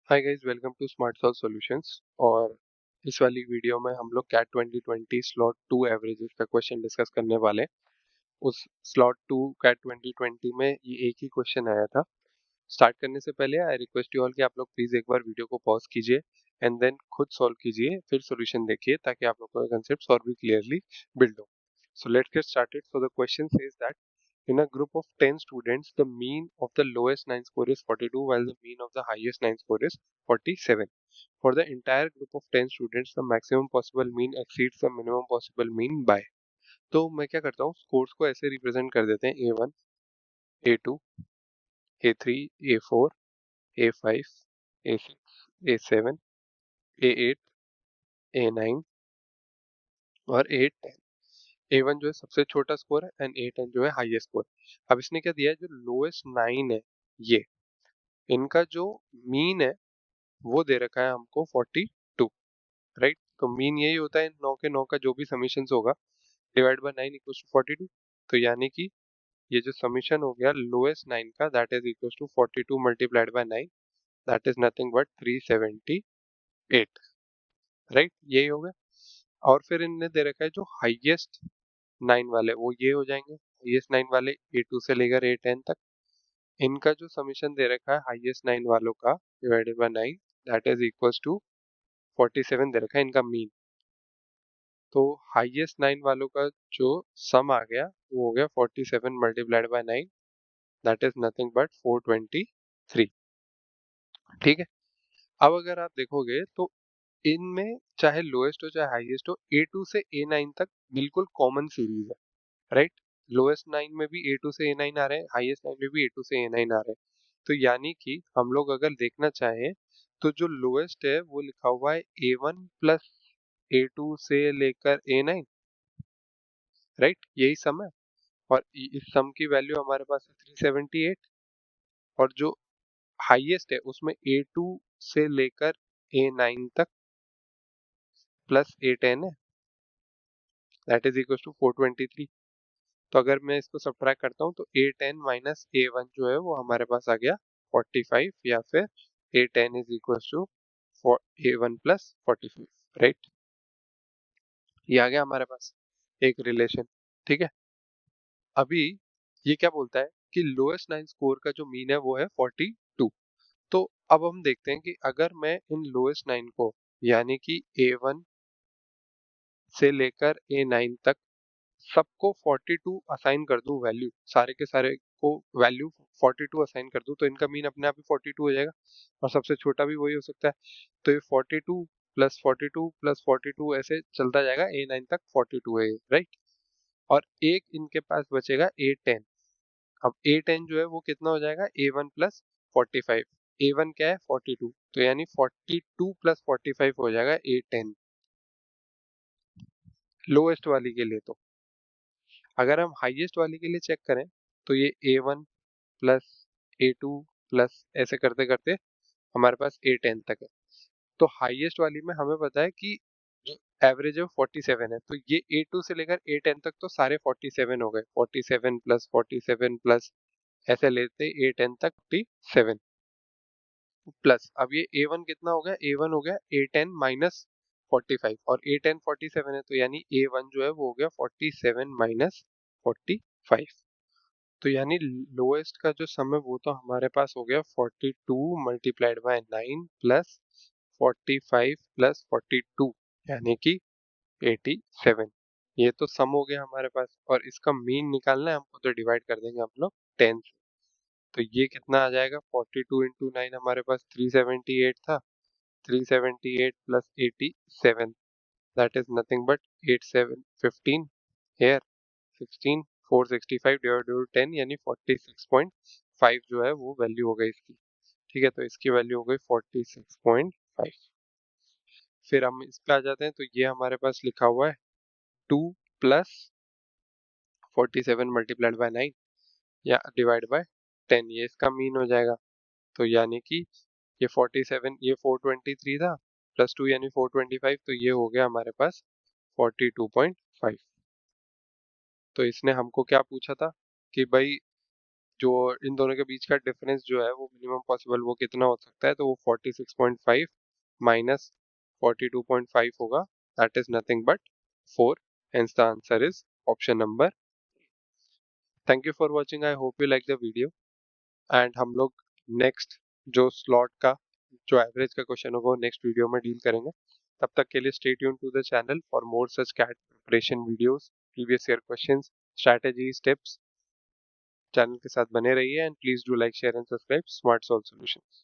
Hi guys, welcome to Smart Solve Solutions. और इस वाली वीडियो में हम लोग कैट 2020 स्लॉट 2 एवरेजेस का क्वेश्चन डिस्कस करने वाले हैं। उस स्लॉट 2 कैट 2020 में ये एक ही क्वेश्चन आया था। स्टार्ट करने से पहले आई रिक्वेस्ट यू ऑल कि आप लोग प्लीज एक बार वीडियो को पॉज कीजिए एंड देन खुद सॉल्व कीजिए, फिर सॉल्यूशन देखिए ताकि आप लोग का कंसेप्ट और भी क्लियरली बिल्ड हो। So let's get started. So the question says that in a group of 10 students, the mean of the lowest 9 score is 42, while the mean of the highest 9 score is 47. For the entire group of 10 students, the maximum possible mean exceeds the minimum possible mean by. तो मैं क्या करता हूँ, scores को ऐसे represent कर देते हैं A1, A2, A3, A4, A5, A6, A7, A8, A9 और A10। A1 जो है सबसे छोटा स्कोर है एंड A10 जो है हाईएस्ट स्कोर। अब इसने क्या दिया है, जो लोएस्ट 9 है ये इनका जो मीन है वो दे रखा है हमको 42, राइट। तो मीन यही होता है 9 के 9 का जो भी समीशन होगा डिवाइड बाय 9 इक्वल्स टू 42। तो यानी कि ये जो समीशन हो गया लोएस्ट 9 का, that is equals to 42 multiplied by 9, that is nothing but 378, right. यही हो गया। और फिर इनने दे रखा है जो हाईएस्ट 9 वाले वो ये हो जाएंगे, हाईएस्ट 9 वाले A2 से लेकर A10 तक। इनका जो समीशन दे रखा है हाईएस्ट 9 वालों का divided by 9, that is equals to 47 दे रखा है इनका मीन। तो हाईएस्ट 9 वालों का जो सम आ गया वो हो गया 47 multiplied by 9, that is nothing but 423। ठीक है। अब अगर आप देखोगे तो इनमें चाहे लोएस्ट हो चाहे हाईएस्ट हो, A2 से A9 तक बिल्कुल कॉमन सीरीज है, राइट। लोएस्ट 9 में भी A2 से A9 आ रहे हैं, हाईएस्ट 9 में भी A2 से A9 आ रहे हैं। तो यानी कि हम लोग अगर देखना चाहें तो जो लोएस्ट है वो लिखा हुआ है A1 प्लस A2 से लेकर A9, राइट। यही सम है और इस सम की वैल्यू हमारे पास है 378। और जो हाईएस्ट है उसमें A2 से लेकर A9 तक प्लस A10 है, दैट इज इक्वल टू 423। तो अगर मैं इसको सब्ट्रैक्ट करता हूँ तो A10 माइनस A1 जो है वो हमारे पास आ गया 45, या फिर A10 is equal to A1 plus 45, right. ये आ गया हमारे पास एक रिलेशन। ठीक है। अभी ये क्या बोलता है कि लोएस्ट 9 स्कोर का जो मीन है वो है 42। तो अब हम देखते हैं कि अगर मैं इन लोएस्ट 9 को यानी कि A1 से लेकर A9 तक सबको 42 असाइन कर दूं, वैल्यू सारे के सारे को वैल्यू 42 असाइन कर दूं, तो इनका मीन अपने आप ही 42 हो जाएगा और सबसे छोटा भी वही हो सकता है। तो ये 42 प्लस 42 प्लस 42 ऐसे चलता जाएगा, A9 तक 42 है, राइट। और एक इनके पास बचेगा A10। अब A10 जो है वो कितना हो जाएगा, A1 प्लस 45। A1 क्या है 42, तो यानी 42 प्लस 45 हो जाएगा A10 लोएस्ट वाली के लिए। तो अगर हम हाईएस्ट वाली के लिए चेक करें तो ये A1 प्लस A2 प्लस ऐसे करते करते हमारे पास A10 तक है। तो हाईएस्ट वाली में हमें पता है कि जो एवरेज है वो 47 है, तो ये A2 से लेकर A10 तक तो सारे 47 हो गए, 47 प्लस ऐसे लेते A10 तक 47 प्लस। अब ये A1 कितना हो गया, A1 हो गया A10 माइनस 45 और A10 47 है, तो यानी A1 जो है वो हो गया 47 माइनस 45। तो यानी लोएस्ट का जो सम है वो तो हमारे पास हो गया 42 मल्टीप्लाइड बाय 9 प्लस 45 प्लस 42, यानी कि 87। ये तो सम हो गया हमारे पास और इसका मीन निकालना है हमको, तो डिवाइड कर देंगे हम लोग 10 से। तो ये कितना आ जाएगा, 42 इंटू 9 हमारे पास 378 था, 378 plus 87, that is nothing but 8715 here 16 465 divided by 10 यानी 46.5 जो है वो वैल्यू हो गई इसकी। ठीक है, तो इसकी वैल्यू हो गई 46.5। फिर हम इस पे आ जाते हैं, तो ये हमारे पास लिखा हुआ है 2 प्लस 47 मल्टीप्लाइड बाय 9 या डिवाइड बाय 10, ये इसका मीन हो जाएगा। तो यानी कि ये 47, ये 423 था प्लस 2 यानी 425, तो ये हो गया हमारे पास 42.5। तो इसने हमको क्या पूछा था कि भाई जो इन दोनों के बीच का डिफरेंस जो है वो मिनिमम पॉसिबल वो कितना हो सकता है, तो वो 46.5 माइनस 42.5 होगा, that is nothing but 4, hence the answer is option number. Thank you for watching, I hope you like the video, and हम लोग नेक्स्ट जो स्लॉट का जो एवरेज का क्वेश्चन होगा वो नेक्स्ट वीडियो में डील करेंगे। तब तक के लिए stay tune to the channel for more such CAT preparation videos, previous year questions, strategies, tips. Channel के साथ बने रहिए and please do like, share and subscribe Smart Solve solutions.